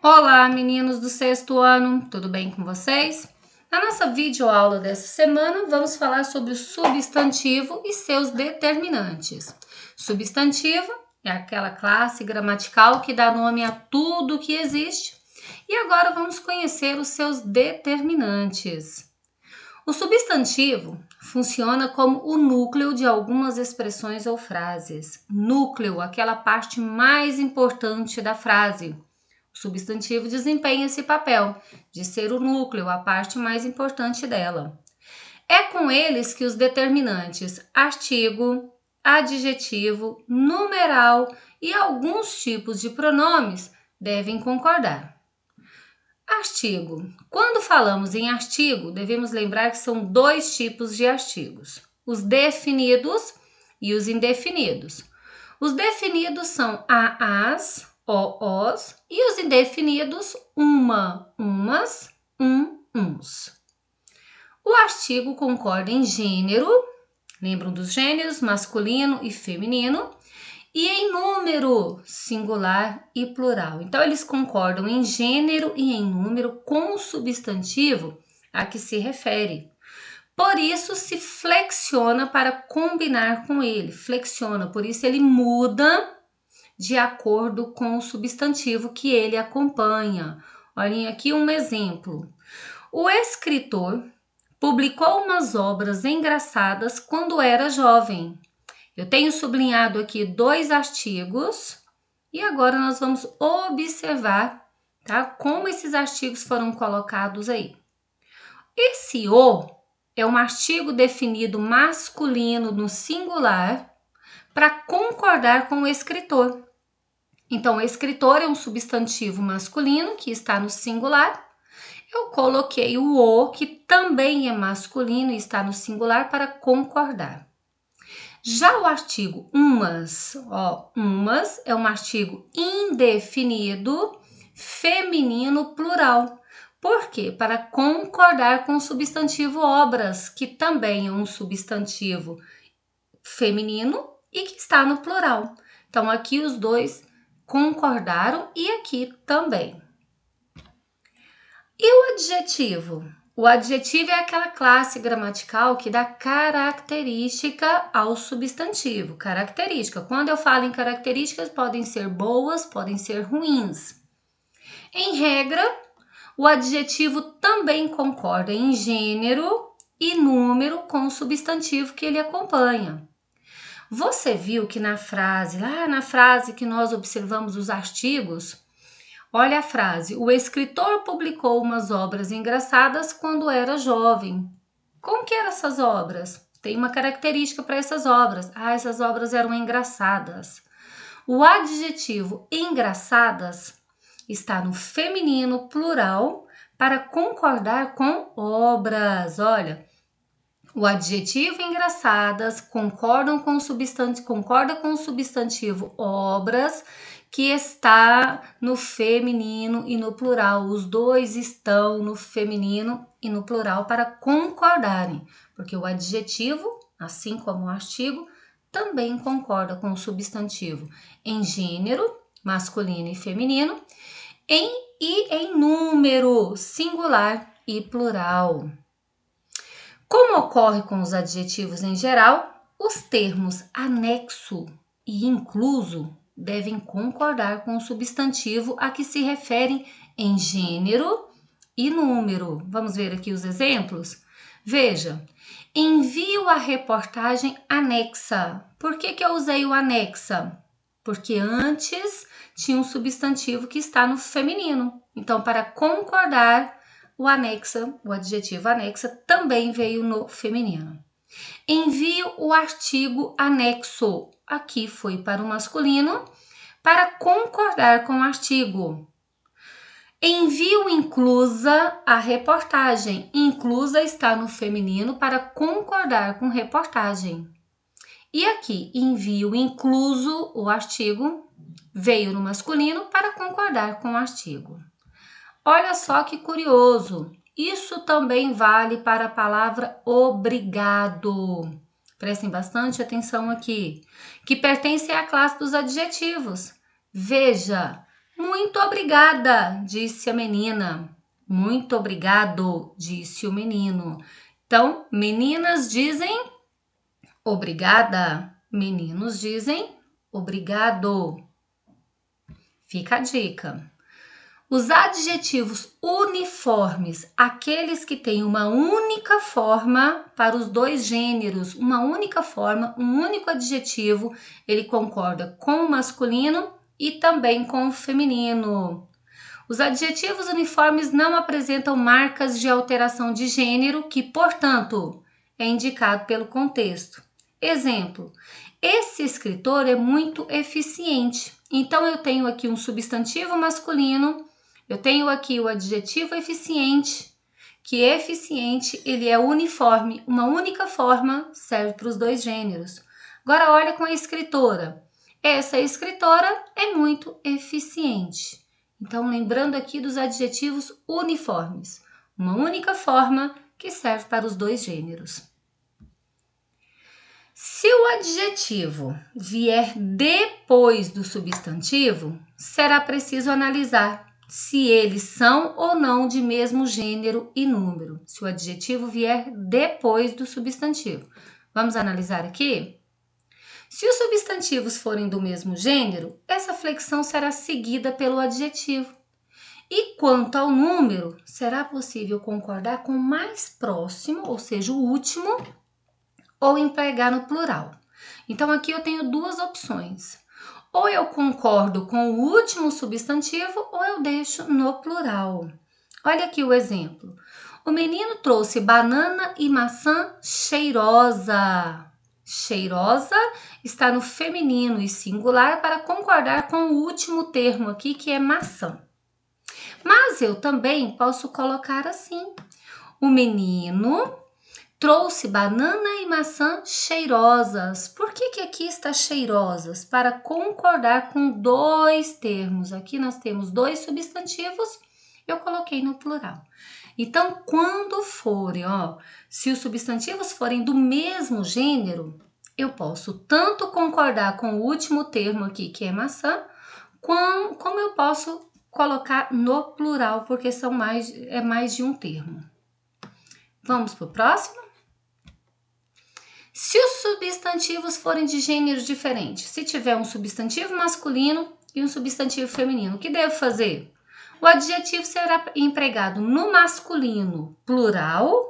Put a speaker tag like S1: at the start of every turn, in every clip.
S1: Olá, meninos do sexto ano, tudo bem com vocês? Na nossa videoaula dessa semana, vamos falar sobre o substantivo e seus determinantes. Substantivo é aquela classe gramatical que dá nome a tudo que existe. E agora vamos conhecer os seus determinantes. O substantivo funciona como o núcleo de algumas expressões ou frases. Núcleo, aquela parte mais importante da frase. O substantivo desempenha esse papel de ser o núcleo, a parte mais importante dela. É com eles que os determinantes artigo, adjetivo, numeral e alguns tipos de pronomes devem concordar. Artigo. Quando falamos em artigo, devemos lembrar que são dois tipos de artigos: os definidos e os indefinidos. Os definidos são as, os, e os indefinidos uma, umas, uns. O artigo concorda em gênero, lembram dos gêneros masculino e feminino, e em número, singular e plural. Então, eles concordam em gênero e em número com o substantivo a que se refere. Por isso, se flexiona para combinar com ele. Flexiona, por isso ele muda de acordo com o substantivo que ele acompanha. Olhem aqui um exemplo. O escritor publicou umas obras engraçadas quando era jovem. Eu tenho sublinhado aqui dois artigos e agora nós vamos observar, tá, como esses artigos foram colocados aí. Esse o é um artigo definido masculino no singular para concordar com o escritor. Então, o escritor é um substantivo masculino que está no singular. Eu coloquei o o, que também é masculino e está no singular, para concordar. Já o artigo umas, umas é um artigo indefinido, feminino, plural. Por quê? Para concordar com o substantivo obras, que também é um substantivo feminino e que está no plural. Então, aqui os dois concordaram e aqui também. E o adjetivo? O adjetivo é aquela classe gramatical que dá característica ao substantivo. Característica. Quando eu falo em características, podem ser boas, podem ser ruins. Em regra, o adjetivo também concorda em gênero e número com o substantivo que ele acompanha. Você viu que na frase que nós observamos os artigos, olha a frase: o escritor publicou umas obras engraçadas quando era jovem. Como que eram essas obras? Tem uma característica para essas obras. Essas obras eram engraçadas. O adjetivo engraçadas está no feminino plural para concordar com obras. Olha, o adjetivo engraçadas concorda com o substantivo obras, que está no feminino e no plural. Os dois estão no feminino e no plural para concordarem, porque o adjetivo, assim como o artigo, também concorda com o substantivo em gênero, masculino e feminino, e em número, singular e plural. Como ocorre com os adjetivos em geral, os termos anexo e incluso devem concordar com o substantivo a que se referem em gênero e número. Vamos ver aqui os exemplos? Veja, envio a reportagem anexa. Por que eu usei o anexa? Porque antes tinha um substantivo que está no feminino. Então, para concordar, o adjetivo anexa também veio no feminino. Envio o artigo anexo. Aqui foi para o masculino, para concordar com o artigo. Envio inclusa a reportagem. Inclusa está no feminino para concordar com reportagem. E aqui, envio incluso o artigo, veio no masculino para concordar com o artigo. Olha só que curioso, isso também vale para a palavra obrigado. Prestem bastante atenção aqui, que pertence à classe dos adjetivos. Veja, Muito obrigada, disse a menina. Muito obrigado, disse o menino. Então, meninas dizem obrigada, meninos dizem obrigado. Fica a dica. Os adjetivos uniformes, aqueles que têm uma única forma para os dois gêneros, uma única forma, um único adjetivo, ele concorda com o masculino e também com o feminino. Os adjetivos uniformes não apresentam marcas de alteração de gênero, que, portanto, é indicado pelo contexto. Exemplo: esse escritor é muito eficiente. Então, eu tenho aqui um substantivo masculino. Eu tenho aqui o adjetivo eficiente, que eficiente ele é uniforme, uma única forma serve para os dois gêneros. Agora olha com a escritora. Essa escritora é muito eficiente. Então lembrando aqui dos adjetivos uniformes, uma única forma que serve para os dois gêneros. Se o adjetivo vier depois do substantivo, será preciso analisar se eles são ou não de mesmo gênero e número, se o adjetivo vier depois do substantivo. Vamos analisar aqui? Se os substantivos forem do mesmo gênero, essa flexão será seguida pelo adjetivo. E quanto ao número, será possível concordar com o mais próximo, ou seja, o último, ou empregar no plural. Então, aqui eu tenho duas opções. Ou eu concordo com o último substantivo ou eu deixo no plural. Olha aqui o exemplo. O menino trouxe banana e maçã cheirosa. Cheirosa está no feminino e singular para concordar com o último termo aqui, que é maçã. Mas eu também posso colocar assim. O menino trouxe banana e maçã cheirosas. Por que aqui está cheirosas? Para concordar com dois termos. Aqui nós temos dois substantivos, eu coloquei no plural. Então, quando forem, se os substantivos forem do mesmo gênero, eu posso tanto concordar com o último termo aqui, que é maçã, como eu posso colocar no plural, porque é mais de um termo. Vamos para o próximo? Se os substantivos forem de gêneros diferentes, se tiver um substantivo masculino e um substantivo feminino, o que devo fazer? O adjetivo será empregado no masculino plural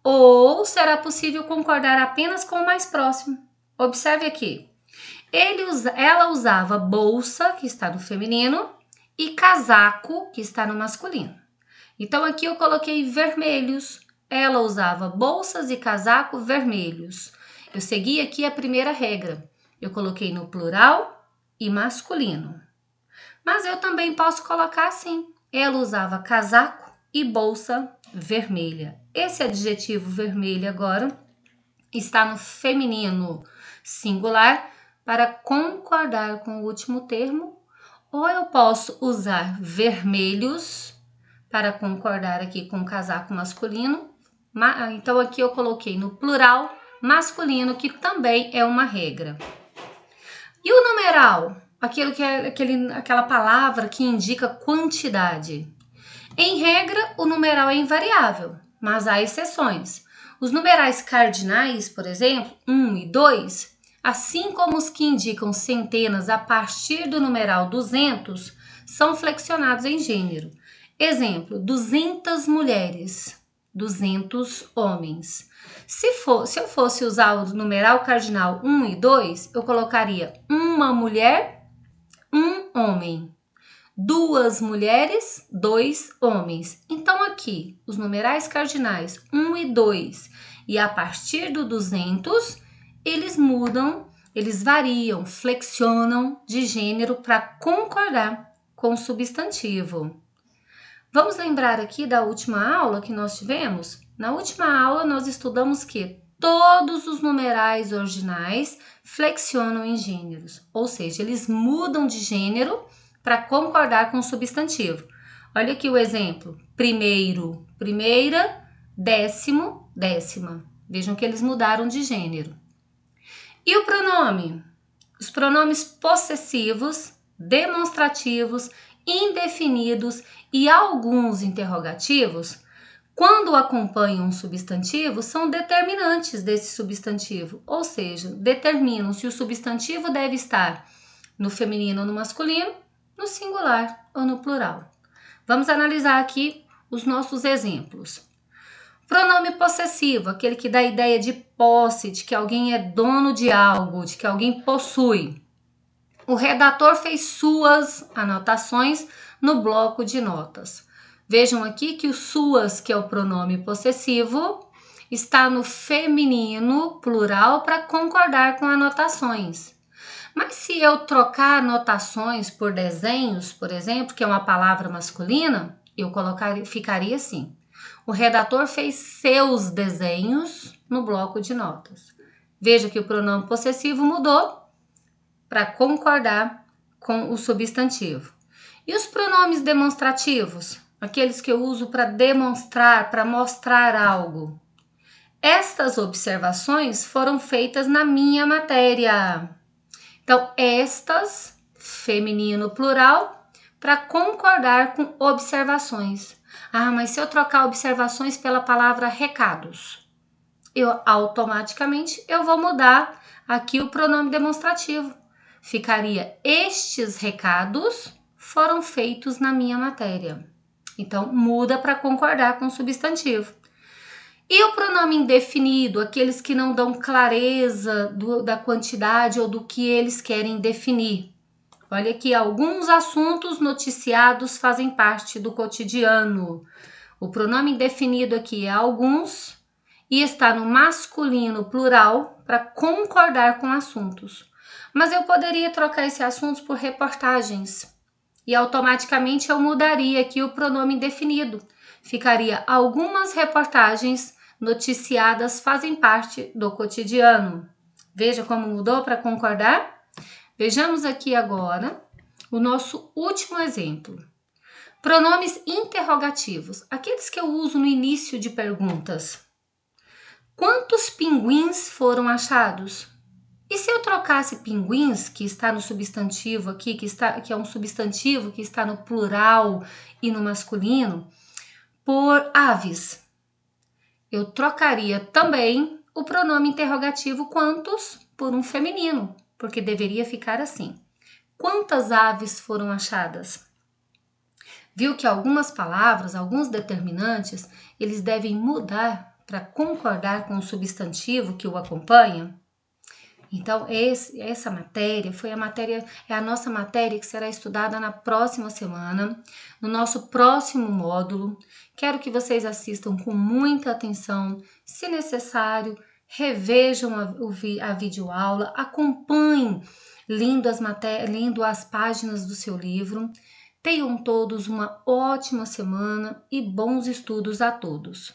S1: ou será possível concordar apenas com o mais próximo? Observe aqui. Ela usava bolsa, que está no feminino, e casaco, que está no masculino. Então, aqui eu coloquei vermelhos. Ela usava bolsas e casaco vermelhos. Eu segui aqui a primeira regra. Eu coloquei no plural e masculino. Mas eu também posso colocar assim. Ela usava casaco e bolsa vermelha. Esse adjetivo vermelho agora está no feminino singular para concordar com o último termo. Ou eu posso usar vermelhos para concordar aqui com o casaco masculino. Então, aqui eu coloquei no plural masculino, que também é uma regra. E o numeral? Aquela palavra que indica quantidade. Em regra, o numeral é invariável, mas há exceções. Os numerais cardinais, por exemplo, 1 e 2, assim como os que indicam centenas a partir do numeral 200, são flexionados em gênero. Exemplo, 200 mulheres, 200 homens. Se eu fosse usar o numeral cardinal 1 e 2, eu colocaria uma mulher, um homem. Duas mulheres, dois homens. Então, aqui, os numerais cardinais 1 e 2 e a partir do 200, eles mudam, eles variam, flexionam de gênero para concordar com o substantivo. Vamos lembrar aqui da última aula que nós tivemos? Na última aula, nós estudamos que todos os numerais ordinais flexionam em gêneros, ou seja, eles mudam de gênero para concordar com o substantivo. Olha aqui o exemplo. Primeiro, primeira, décimo, décima. Vejam que eles mudaram de gênero. E o pronome? Os pronomes possessivos, demonstrativos indefinidos e alguns interrogativos, quando acompanham um substantivo, são determinantes desse substantivo, ou seja, determinam se o substantivo deve estar no feminino ou no masculino, no singular ou no plural. Vamos analisar aqui os nossos exemplos. Pronome possessivo, aquele que dá a ideia de posse, de que alguém é dono de algo, de que alguém possui. O redator fez suas anotações no bloco de notas. Vejam aqui que o suas, que é o pronome possessivo, está no feminino plural para concordar com anotações. Mas se eu trocar anotações por desenhos, por exemplo, que é uma palavra masculina, ficaria assim. O redator fez seus desenhos no bloco de notas. Veja que o pronome possessivo mudou para concordar com o substantivo. E os pronomes demonstrativos? Aqueles que eu uso para demonstrar, para mostrar algo. Estas observações foram feitas na minha matéria. Então, estas, feminino plural, para concordar com observações. Ah, mas se eu trocar observações pela palavra recados, automaticamente eu vou mudar aqui o pronome demonstrativo. Ficaria: estes recados foram feitos na minha matéria. Então, muda para concordar com o substantivo. E o pronome indefinido, aqueles que não dão clareza da quantidade ou do que eles querem definir. Olha aqui, alguns assuntos noticiados fazem parte do cotidiano. O pronome indefinido aqui é alguns e está no masculino plural para concordar com assuntos. Mas eu poderia trocar esses assuntos por reportagens e automaticamente eu mudaria aqui o pronome indefinido. Ficaria: algumas reportagens noticiadas fazem parte do cotidiano. Veja como mudou para concordar? Vejamos aqui agora o nosso último exemplo. Pronomes interrogativos, aqueles que eu uso no início de perguntas. Quantos pinguins foram achados? E se eu trocasse pinguins, que está no substantivo aqui, que é um substantivo que está no plural e no masculino, por aves? Eu trocaria também o pronome interrogativo quantos por um feminino, porque deveria ficar assim: quantas aves foram achadas? Viu que algumas palavras, alguns determinantes, eles devem mudar para concordar com o substantivo que o acompanha? Então, essa matéria é a nossa matéria que será estudada na próxima semana, no nosso próximo módulo. Quero que vocês assistam com muita atenção, se necessário, revejam a videoaula, acompanhem lendo as páginas do seu livro. Tenham todos uma ótima semana e bons estudos a todos.